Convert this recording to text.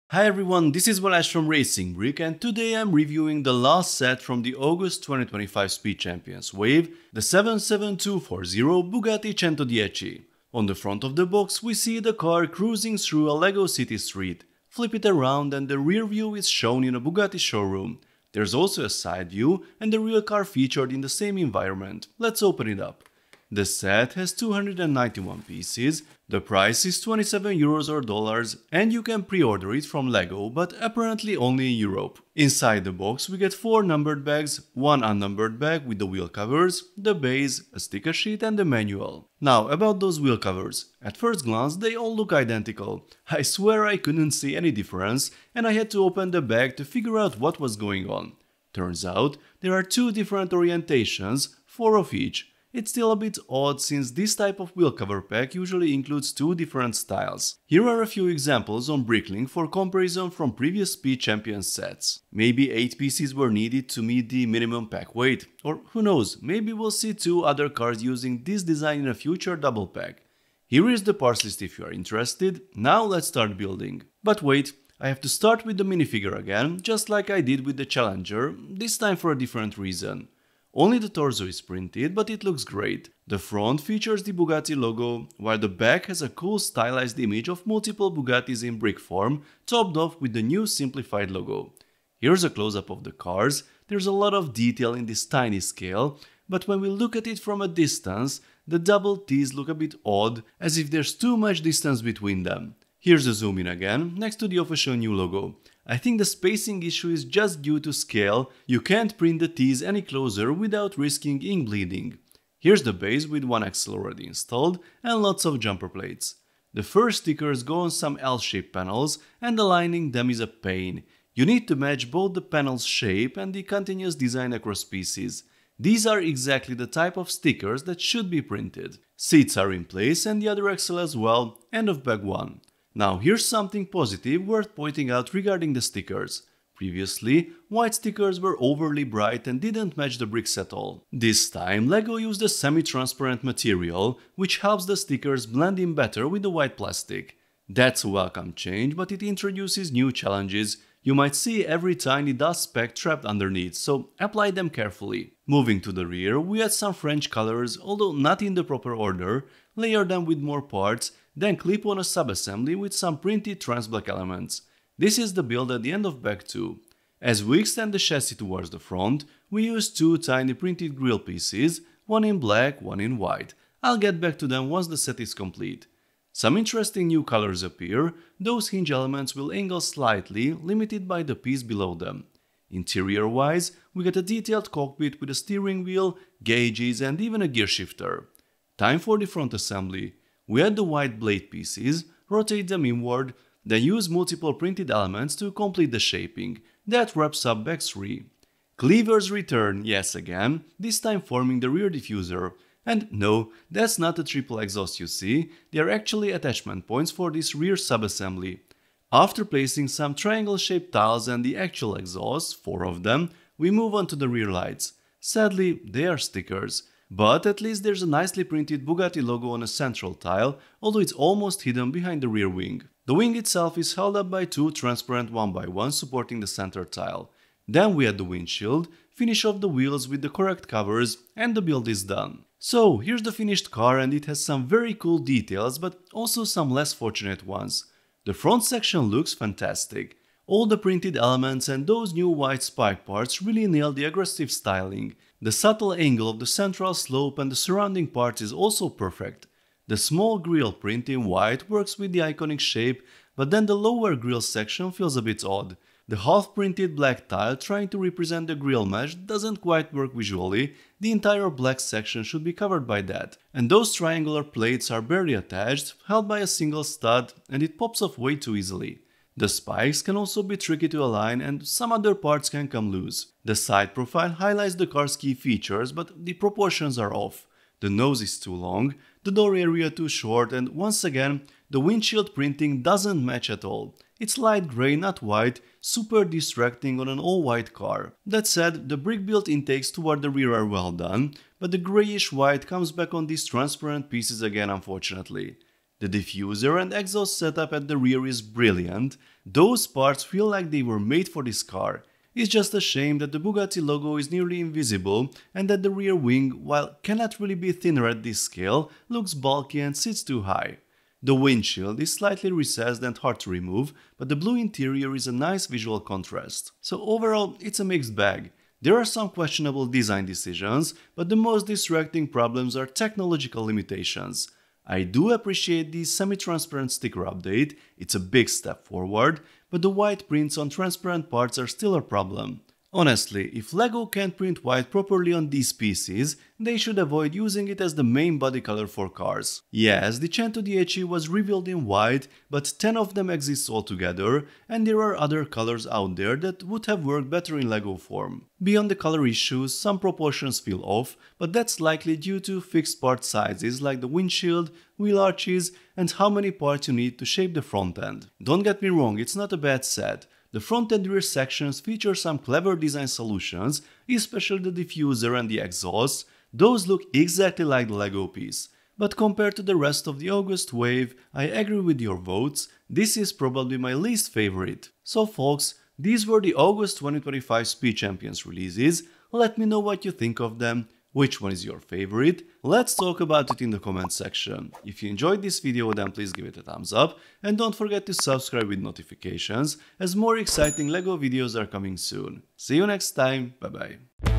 Hi everyone, this is Balazs from RacingBrick and today I'm reviewing the last set from the August 2025 Speed Champions wave, the 77240 Bugatti Centodieci. On the front of the box we see the car cruising through a Lego city street. Flip it around and the rear view is shown in a Bugatti showroom. There's also a side view and the real car featured in the same environment. Let's open it up. The set has 291 pieces, the price is 27 euros or dollars and you can pre-order it from Lego but apparently only in Europe. Inside the box we get 4 numbered bags, 1 unnumbered bag with the wheel covers, the base, a sticker sheet and the manual. Now about those wheel covers. At first glance they all look identical. I swear I couldn't see any difference and I had to open the bag to figure out what was going on. Turns out there are 2 different orientations, 4 of each. It's still a bit odd since this type of wheel cover pack usually includes 2 different styles. Here are a few examples on Bricklink for comparison from previous Speed Champions sets. Maybe 8 pieces were needed to meet the minimum pack weight, or who knows, maybe we'll see 2 other cars using this design in a future double pack. Here is the parts list if you are interested. Now let's start building. But wait, I have to start with the minifigure again, just like I did with the Challenger, this time for a different reason. Only the torso is printed, but it looks great. The front features the Bugatti logo, while the back has a cool stylized image of multiple Bugattis in brick form, topped off with the new simplified logo. Here's a close-up of the cars. There's a lot of detail in this tiny scale, but when we look at it from a distance, the double T's look a bit odd, as if there's too much distance between them. Here's a zoom in again, next to the official new logo. I think the spacing issue is just due to scale, you can't print the T's any closer without risking ink bleeding. Here's the base with one axle already installed and lots of jumper plates. The first stickers go on some L-shaped panels and aligning them is a pain. You need to match both the panel's shape and the continuous design across pieces. These are exactly the type of stickers that should be printed. Seats are in place and the other axle as well, end of bag 1. Now here's something positive worth pointing out regarding the stickers. Previously, white stickers were overly bright and didn't match the bricks at all. This time Lego used a semi-transparent material, which helps the stickers blend in better with the white plastic. That's a welcome change, but it introduces new challenges. You might see every tiny dust speck trapped underneath, so apply them carefully. Moving to the rear, we add some French colors, although not in the proper order, layer them with more parts, then clip on a subassembly with some printed trans black elements. This is the build at the end of bag 2. As we extend the chassis towards the front, we use 2 tiny printed grille pieces, one in black, one in white. I'll get back to them once the set is complete. Some interesting new colors appear, those hinge elements will angle slightly, limited by the piece below them. Interior-wise, we get a detailed cockpit with a steering wheel, gauges and even a gear shifter. Time for the front assembly. We add the white blade pieces, rotate them inward, then use multiple printed elements to complete the shaping. That wraps up bag 3. Cleavers return, yes again, this time forming the rear diffuser. And no, that's not a triple exhaust you see, they are actually attachment points for this rear subassembly. After placing some triangle-shaped tiles and the actual exhaust, 4 of them, we move on to the rear lights. Sadly, they are stickers. But at least there's a nicely printed Bugatti logo on a central tile, although it's almost hidden behind the rear wing. The wing itself is held up by 2 transparent 1x1 supporting the center tile. Then we add the windshield, finish off the wheels with the correct covers, and the build is done. So here's the finished car and it has some very cool details, but also some less fortunate ones. The front section looks fantastic. All the printed elements and those new white spike parts really nail the aggressive styling. The subtle angle of the central slope and the surrounding parts is also perfect. The small grille print in white works with the iconic shape, but then the lower grille section feels a bit odd. The half-printed black tile trying to represent the grille mesh doesn't quite work visually, the entire black section should be covered by that. And those triangular plates are barely attached, held by a single stud, and it pops off way too easily. The spikes can also be tricky to align and some other parts can come loose. The side profile highlights the car's key features, but the proportions are off. The nose is too long, the door area too short, and once again, the windshield printing doesn't match at all. It's light grey, not white, super distracting on an all-white car. That said, the brick-built intakes toward the rear are well done, but the greyish white comes back on these transparent pieces again unfortunately. The diffuser and exhaust setup at the rear is brilliant. Those parts feel like they were made for this car. It's just a shame that the Bugatti logo is nearly invisible and that the rear wing, while cannot really be thinner at this scale, looks bulky and sits too high. The windshield is slightly recessed and hard to remove, but the blue interior is a nice visual contrast. So overall, it's a mixed bag. There are some questionable design decisions, but the most distracting problems are technological limitations. I do appreciate the semi-transparent sticker update, it's a big step forward, but the white prints on transparent parts are still a problem. Honestly, if LEGO can't print white properly on these pieces, they should avoid using it as the main body color for cars. Yes, the Centodieci was revealed in white, but 10 of them exist altogether, and there are other colors out there that would have worked better in LEGO form. Beyond the color issues, some proportions feel off, but that's likely due to fixed part sizes like the windshield, wheel arches, and how many parts you need to shape the front end. Don't get me wrong, it's not a bad set. The front and rear sections feature some clever design solutions, especially the diffuser and the exhaust. Those look exactly like the LEGO piece. But compared to the rest of the August wave, I agree with your votes, this is probably my least favorite. So folks, these were the August 2025 Speed Champions releases. Let me know what you think of them. Which one is your favorite? Let's talk about it in the comment section. If you enjoyed this video, then please give it a thumbs up and don't forget to subscribe with notifications as more exciting LEGO videos are coming soon. See you next time, bye bye.